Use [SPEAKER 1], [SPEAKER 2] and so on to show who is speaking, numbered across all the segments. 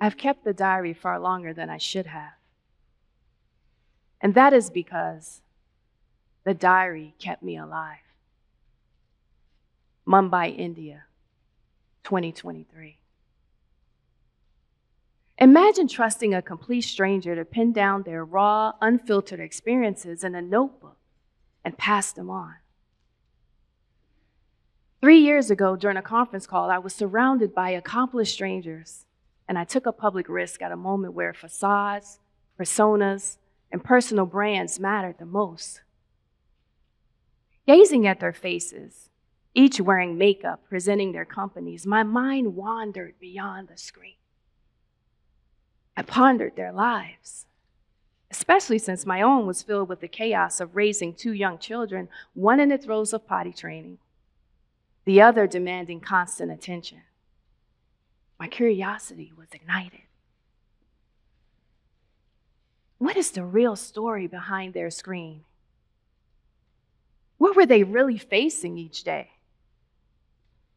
[SPEAKER 1] I've kept the diary far longer than I should have. And that is because the diary kept me alive. Mumbai, India, 2023. Imagine trusting a complete stranger to pin down their raw, unfiltered experiences in a notebook and pass them on. 3 years ago, during a conference call, I was surrounded by accomplished strangers, and I took a public risk at a moment where facades, personas, and personal brands mattered the most. Gazing at their faces, each wearing makeup, presenting their companies, my mind wandered beyond the screen. I pondered their lives, especially since my own was filled with the chaos of raising 2 young children, one in the throes of potty training, the other demanding constant attention. My curiosity was ignited. What is the real story behind their screen? What were they really facing each day?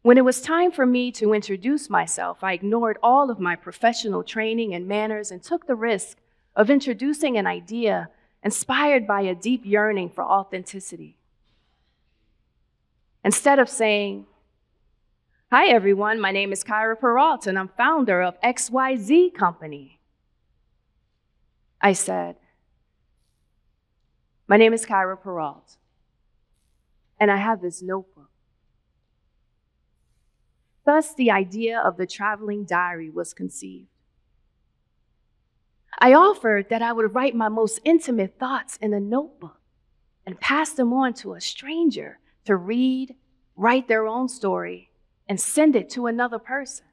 [SPEAKER 1] When it was time for me to introduce myself, I ignored all of my professional training and manners and took the risk of introducing an idea inspired by a deep yearning for authenticity. Instead of saying, "Hi everyone, my name is Kyra Peralte and I'm founder of XYZ company," I said, "My name is Kyra Peralte and I have this notebook." Thus, the idea of the traveling diary was conceived. I offered that I would write my most intimate thoughts in a notebook and pass them on to a stranger to read, write their own story, and send it to another person.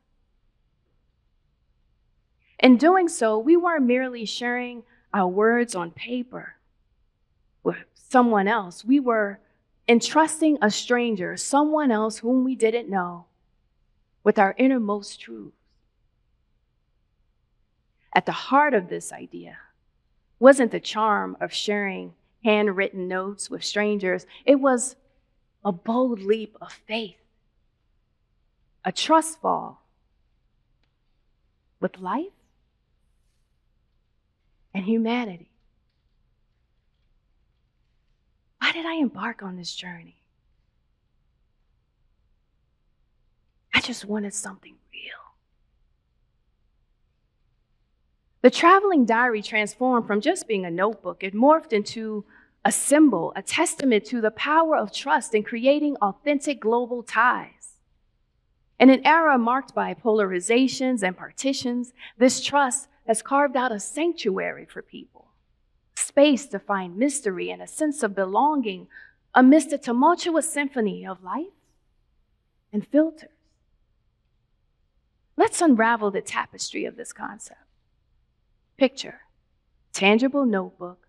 [SPEAKER 1] In doing so, we weren't merely sharing our words on paper with someone else. We were entrusting a stranger, someone else whom we didn't know, with our innermost truths. At the heart of this idea wasn't the charm of sharing handwritten notes with strangers. It was a bold leap of faith, a trust fall with life and humanity. Why did I embark on this journey? I just wanted something real. The traveling diary transformed from just being a notebook. It morphed into a symbol, a testament to the power of trust in creating authentic global ties. In an era marked by polarizations and partitions, this trust has carved out a sanctuary for people, space to find mystery and a sense of belonging amidst a tumultuous symphony of life and filters. Let's unravel the tapestry of this concept. Picture, tangible notebook,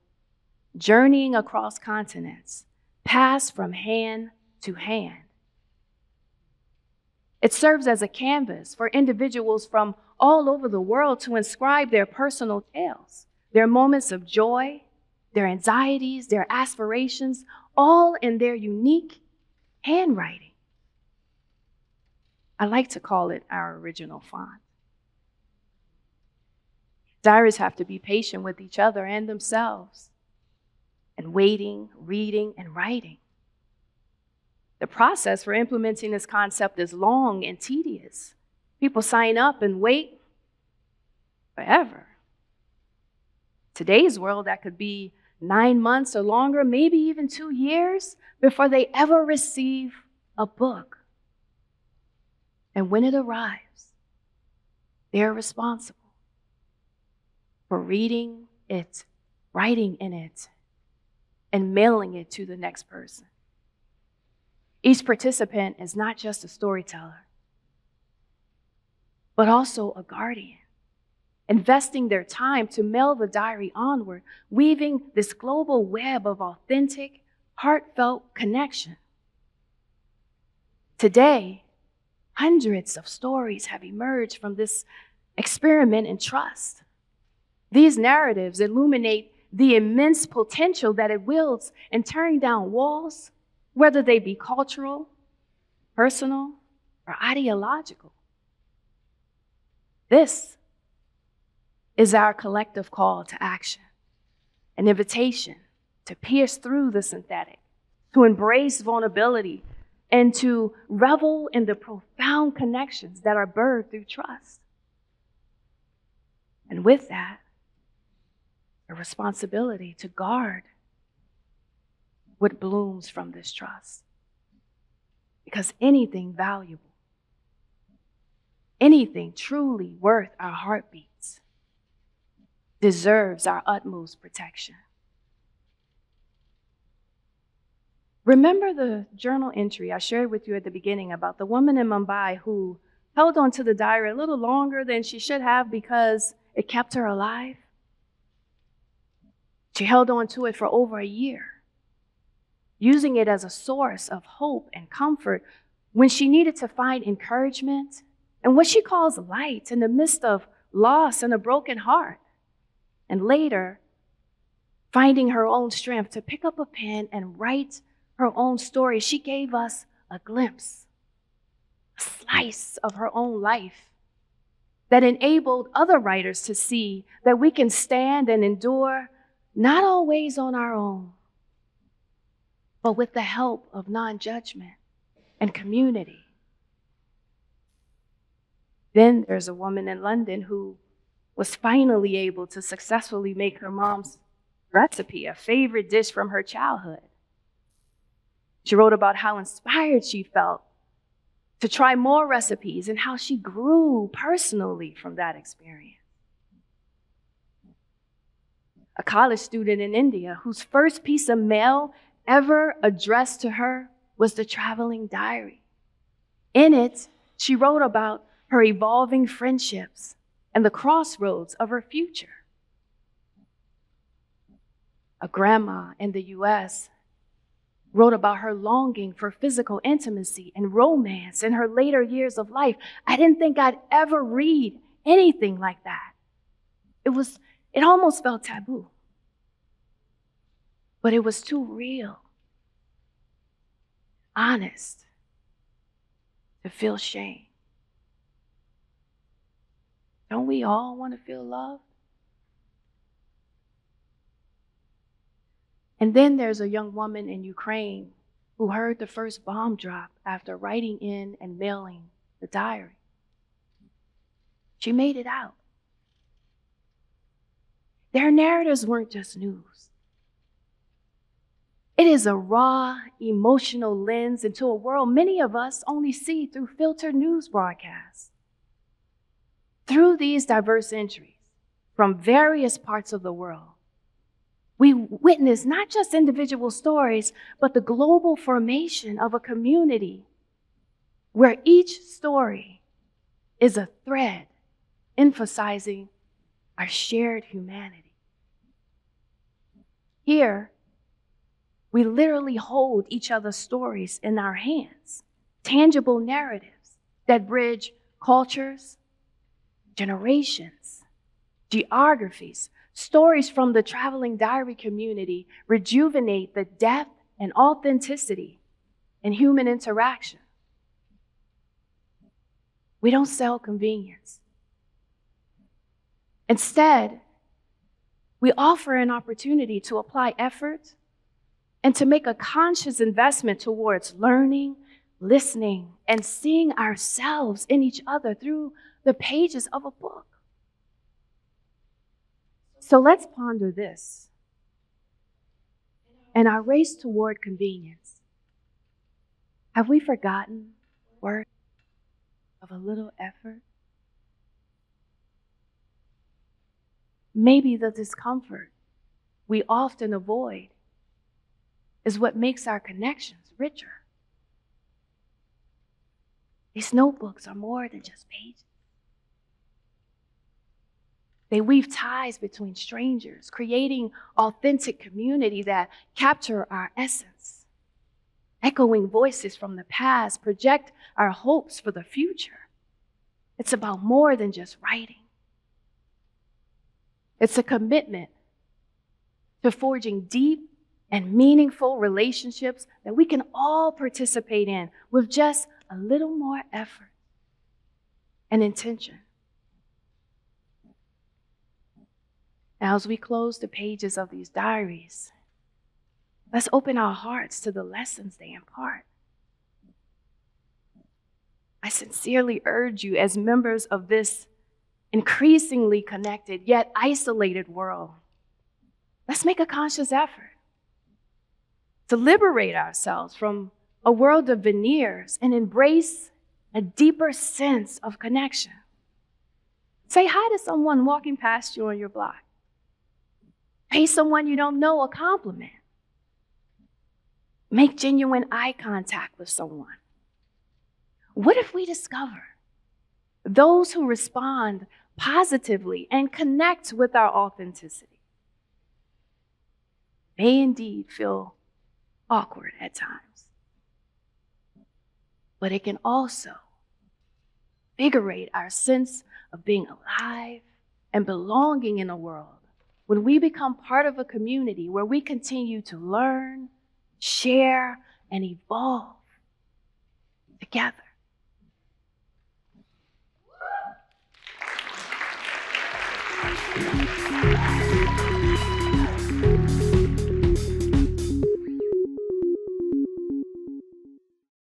[SPEAKER 1] journeying across continents, passed from hand to hand. It serves as a canvas for individuals from all over the world to inscribe their personal tales, their moments of joy, their anxieties, their aspirations, all in their unique handwriting. I like to call it our original font. Diaries have to be patient with each other and themselves, and waiting, reading, and writing. The process for implementing this concept is long and tedious. People sign up and wait forever. Today's world, that could be 9 months or longer, maybe even 2 years before they ever receive a book. And when it arrives, they're responsible for reading it, writing in it, and mailing it to the next person. Each participant is not just a storyteller, but also a guardian, investing their time to mail the diary onward, weaving this global web of authentic, heartfelt connection. Today, hundreds of stories have emerged from this experiment in trust. These narratives illuminate the immense potential that it wields in tearing down walls, whether they be cultural, personal, or ideological. This is our collective call to action, an invitation to pierce through the synthetic, to embrace vulnerability, and to revel in the profound connections that are birthed through trust. And with that, a responsibility to guard what blooms from this trust. Because anything valuable, anything truly worth our heartbeats, deserves our utmost protection. Remember the journal entry I shared with you at the beginning about the woman in Mumbai who held on to the diary a little longer than she should have because it kept her alive? She held on to it for over a year, using it as a source of hope and comfort when she needed to find encouragement and what she calls light in the midst of loss and a broken heart. And later, finding her own strength to pick up a pen and write her own story. She gave us a glimpse, a slice of her own life that enabled other writers to see that we can stand and endure, not always on our own, but with the help of non-judgment and community. Then there's a woman in London who was finally able to successfully make her mom's recipe a favorite dish from her childhood. She wrote about how inspired she felt to try more recipes and how she grew personally from that experience. A college student in India whose first piece of mail ever addressed to her was the traveling diary. In it, she wrote about her evolving friendships and the crossroads of her future. A grandma in the US wrote about her longing for physical intimacy and romance in her later years of life. I didn't think I'd ever read anything like that. It almost felt taboo. But it was too real, honest, to feel shame. Don't we all want to feel loved? And then there's a young woman in Ukraine who heard the first bomb drop after writing in and mailing the diary. She made it out. Their narratives weren't just news. It is a raw, emotional lens into a world many of us only see through filtered news broadcasts. Through these diverse entries from various parts of the world, we witness not just individual stories, but the global formation of a community where each story is a thread emphasizing our shared humanity. Here, we literally hold each other's stories in our hands, tangible narratives that bridge cultures, generations, geographies. Stories from the traveling diary community rejuvenate the depth and authenticity in human interaction. We don't sell convenience. Instead, we offer an opportunity to apply effort and to make a conscious investment towards learning, listening, and seeing ourselves in each other through the pages of a book. So let's ponder this. In our race toward convenience, have we forgotten the worth of a little effort? Maybe the discomfort we often avoid is what makes our connections richer. These notebooks are more than just pages. They weave ties between strangers, creating authentic community that capture our essence. Echoing voices from the past project our hopes for the future. It's about more than just writing. It's a commitment to forging deep and meaningful relationships that we can all participate in with just a little more effort and intention. Now, as we close the pages of these diaries, let's open our hearts to the lessons they impart. I sincerely urge you, as members of this increasingly connected yet isolated world, let's make a conscious effort to liberate ourselves from a world of veneers and embrace a deeper sense of connection. Say hi to someone walking past you on your block. Pay someone you don't know a compliment. Make genuine eye contact with someone. What if we discover those who respond positively and connect with our authenticity may indeed feel awkward at times, but it can also invigorate our sense of being alive and belonging in a world when we become part of a community where we continue to learn, share, and evolve together.